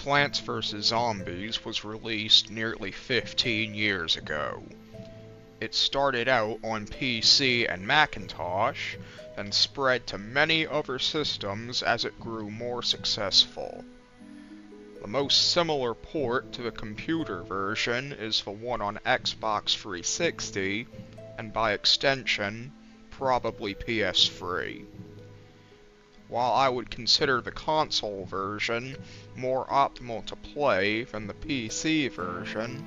Plants vs. Zombies was released nearly 15 years ago. It started out on PC and Macintosh, then spread to many other systems as it grew more successful. The most similar port to the computer version is the one on Xbox 360, and by extension, probably PS3. While I would consider the console version more optimal to play than the PC version,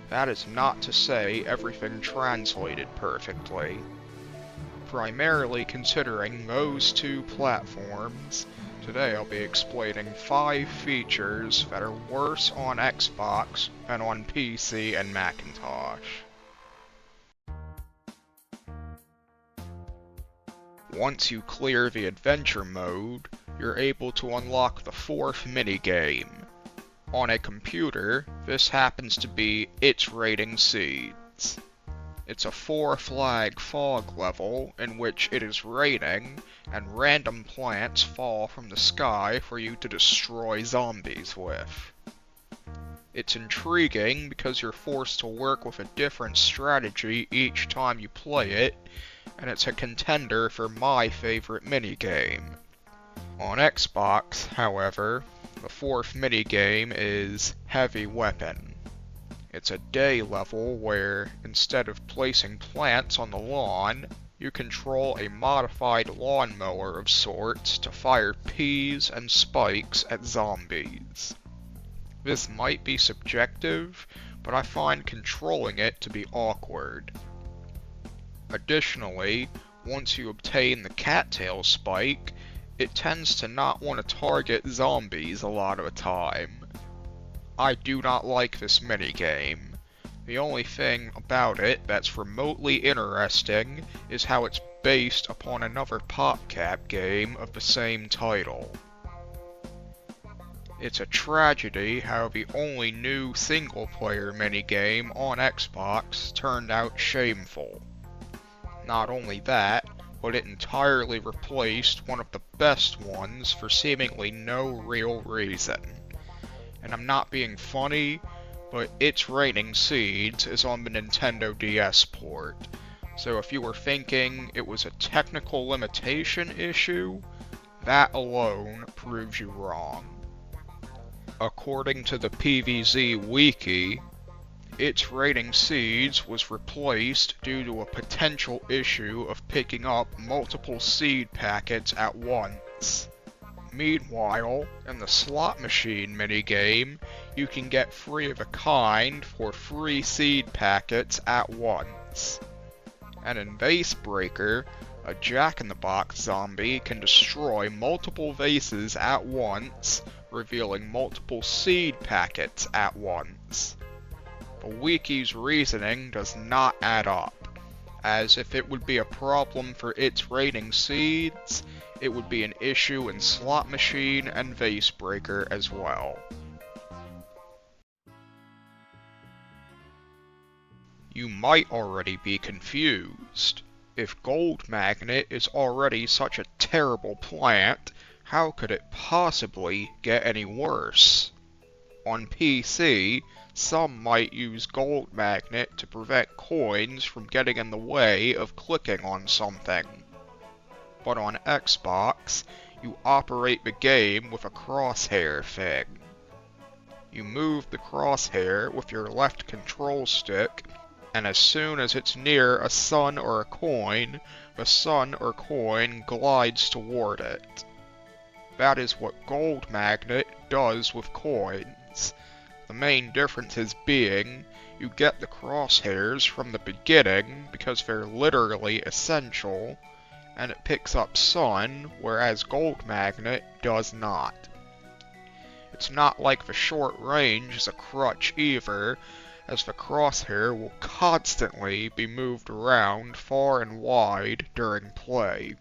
that is not to say everything translated perfectly. Primarily considering those two platforms, today I'll be explaining 5 features that are worse on Xbox than on PC and Macintosh. Once you clear the adventure mode, you're able to unlock the 4th minigame. On a computer, this happens to be It's Raining Seeds. It's a 4-flag fog level in which it is raining, and random plants fall from the sky for you to destroy zombies with. It's intriguing because you're forced to work with a different strategy each time you play it, and it's a contender for my favorite minigame. On Xbox, however, the 4th minigame is Heavy Weapon. It's a day level where, instead of placing plants on the lawn, you control a modified lawnmower of sorts to fire peas and spikes at zombies. This might be subjective, but I find controlling it to be awkward. Additionally, once you obtain the cattail spike, it tends to not want to target zombies a lot of the time. I do not like this minigame. The only thing about it that's remotely interesting is how it's based upon another popcap game of the same title. It's a tragedy how the only new single-player minigame on Xbox turned out shameful. Not only that, but it entirely replaced one of the best ones for seemingly no real reason. And I'm not being funny, but It's Raining Seeds is on the Nintendo DS port, so if you were thinking it was a technical limitation issue, that alone proves you wrong. According to the PvZ wiki, It's Raining Seeds was replaced due to a potential issue of picking up multiple seed packets at once. Meanwhile, in the slot machine minigame, you can get 3 of a kind for 3 seed packets at once. And in Vase Breaker, a Jack-in-the-Box zombie can destroy multiple vases at once, revealing multiple seed packets at once. The wiki's reasoning does not add up, as if it would be a problem for It's Raining Seeds, it would be an issue in Slot Machine and Vase Breaker as well. You might already be confused. If Gold Magnet is already such a terrible plant, how could it possibly get any worse? On PC, some might use Gold Magnet to prevent coins from getting in the way of clicking on something. But on Xbox, you operate the game with a crosshair thing. You move the crosshair with your left control stick, and as soon as it's near a sun or a coin, the sun or coin glides toward it. That is what Gold Magnet does with coins. The main differences being, you get the crosshairs from the beginning because they're literally essential, and it picks up sun, whereas Gold Magnet does not. It's not like the short range is a crutch either, as the crosshair will constantly be moved around far and wide during play.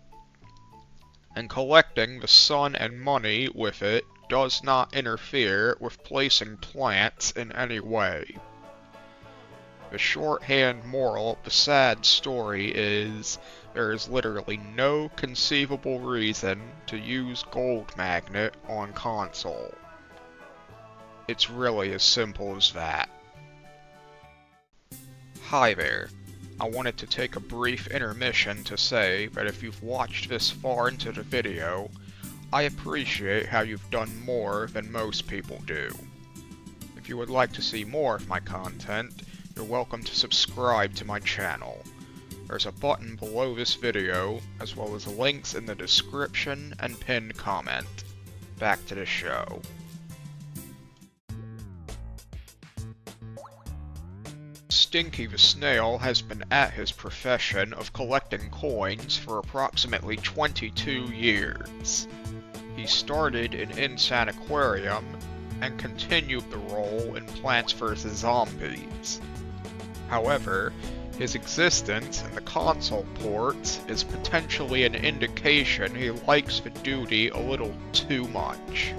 And collecting the sun and money with it does not interfere with placing plants in any way. The shorthand moral of the sad story is, there is literally no conceivable reason to use Gold Magnet on console. It's really as simple as that. Hi there. I wanted to take a brief intermission to say that if you've watched this far into the video, I appreciate how you've done more than most people do. If you would like to see more of my content, you're welcome to subscribe to my channel. There's a button below this video, as well as links in the description and pinned comment. Back to the show. Stinky the Snail has been at his profession of collecting coins for approximately 22 years. He started in Insaniquarium and continued the role in Plants vs. Zombies. However, his existence in the console ports is potentially an indication he likes the duty a little too much.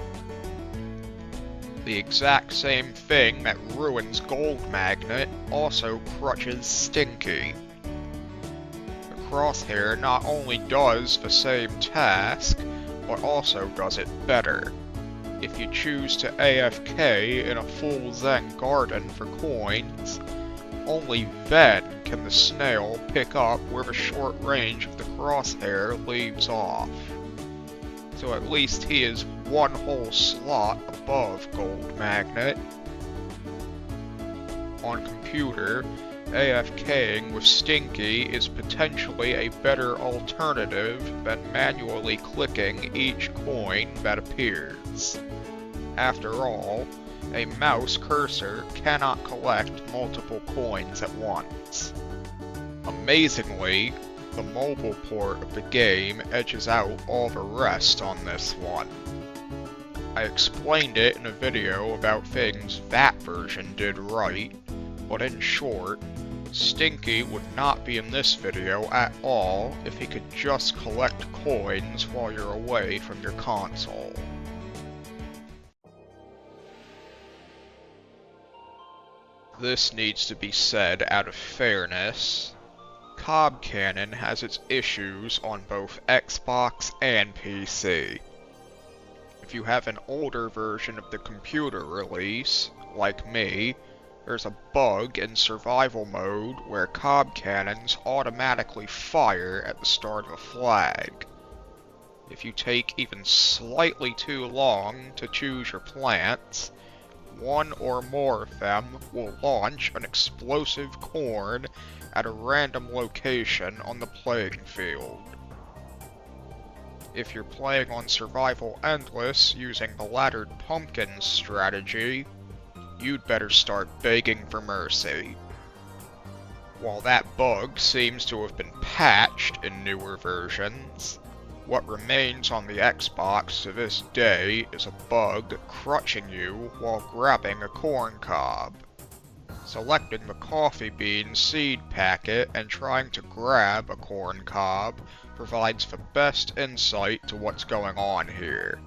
The exact same thing that ruins Gold Magnet also crutches Stinky. The crosshair not only does the same task, but also does it better. If you choose to AFK in a full Zen garden for coins, only then can the snail pick up where the short range of the crosshair leaves off. So at least he is one whole slot above Gold Magnet. On computer, AFKing with Stinky is potentially a better alternative than manually clicking each coin that appears. After all, a mouse cursor cannot collect multiple coins at once. Amazingly, the mobile port of the game edges out all the rest on this one. I explained it in a video about things that version did right, but in short, Stinky would not be in this video at all if he could just collect coins while you're away from your console. This needs to be said out of fairness. Cob Cannon has its issues on both Xbox and PC. If you have an older version of the computer release, like me, there's a bug in survival mode where Cob Cannons automatically fire at the start of a flag. If you take even slightly too long to choose your plants, one or more of them will launch an explosive corn at a random location on the playing field. If you're playing on Survival Endless using the laddered pumpkins strategy, you'd better start begging for mercy. While that bug seems to have been patched in newer versions, what remains on the Xbox to this day is a bug crutching you while grabbing a corn cob. Selecting the coffee bean seed packet and trying to grab a corn cob provides the best insight to what's going on here.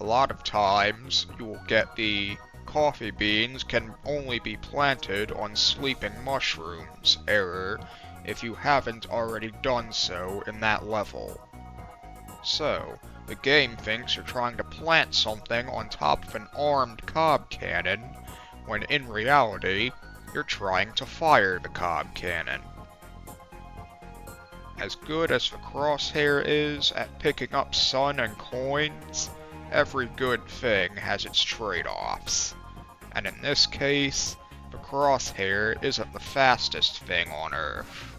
A lot of times, you will get the coffee beans can only be planted on sleeping mushrooms error if you haven't already done so in that level. So, the game thinks you're trying to plant something on top of an armed cob cannon, when in reality, you're trying to fire the cob cannon. As good as the crosshair is at picking up sun and coins, every good thing has its trade-offs. And in this case, the crosshair isn't the fastest thing on Earth.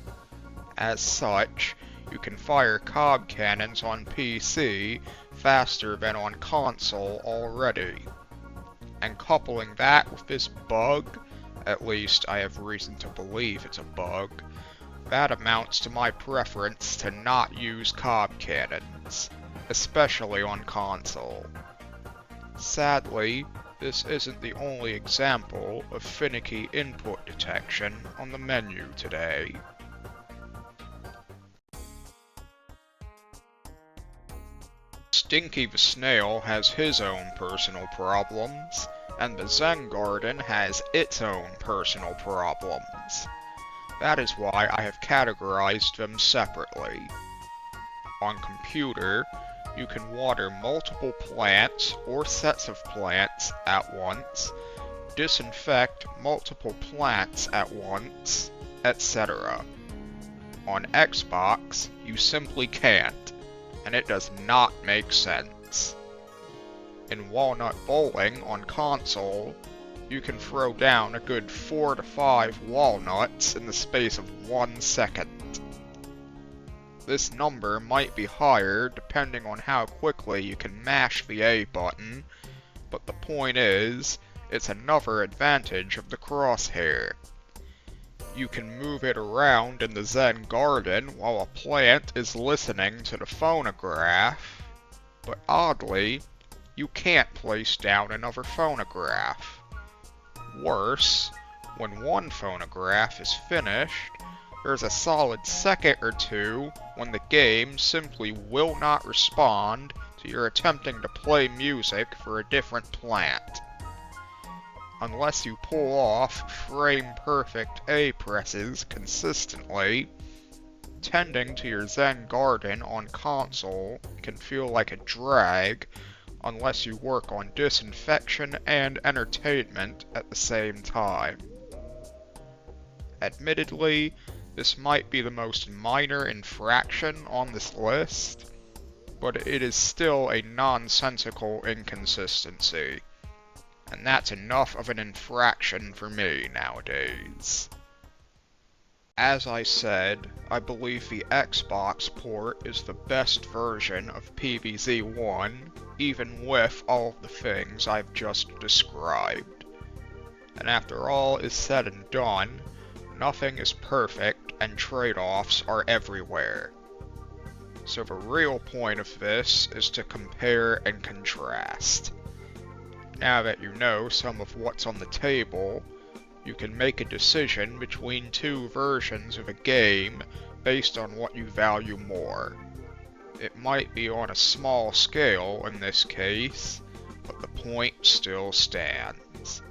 As such, you can fire cob cannons on PC faster than on console already. And coupling that with this bug, at least I have reason to believe it's a bug, that amounts to my preference to not use cob cannons, especially on console. Sadly, this isn't the only example of finicky input detection on the menu today. Stinky the Snail has his own personal problems, and the Zen Garden has its own personal problems. That is why I have categorized them separately. On computer, you can water multiple plants or sets of plants at once, disinfect multiple plants at once, etc. On Xbox, you simply can't, and it does not make sense. In Walnut Bowling on console, you can throw down a good 4 to 5 walnuts in the space of 1 second. This number might be higher depending on how quickly you can mash the A button, but the point is, it's another advantage of the crosshair. You can move it around in the Zen garden while a plant is listening to the phonograph, but oddly, you can't place down another phonograph. Worse, when one phonograph is finished, there's a solid second or two when the game simply will not respond to your attempting to play music for a different plant. Unless you pull off frame-perfect A presses consistently, tending to your Zen garden on console can feel like a drag unless you work on disinfection and entertainment at the same time. Admittedly, this might be the most minor infraction on this list, but it is still a nonsensical inconsistency. And that's enough of an infraction for me nowadays. As I said, I believe the Xbox port is the best version of PvZ1, even with all of the things I've just described. And after all is said and done, nothing is perfect and trade-offs are everywhere. So the real point of this is to compare and contrast. Now that you know some of what's on the table, you can make a decision between two versions of a game based on what you value more. It might be on a small scale in this case, but the point still stands.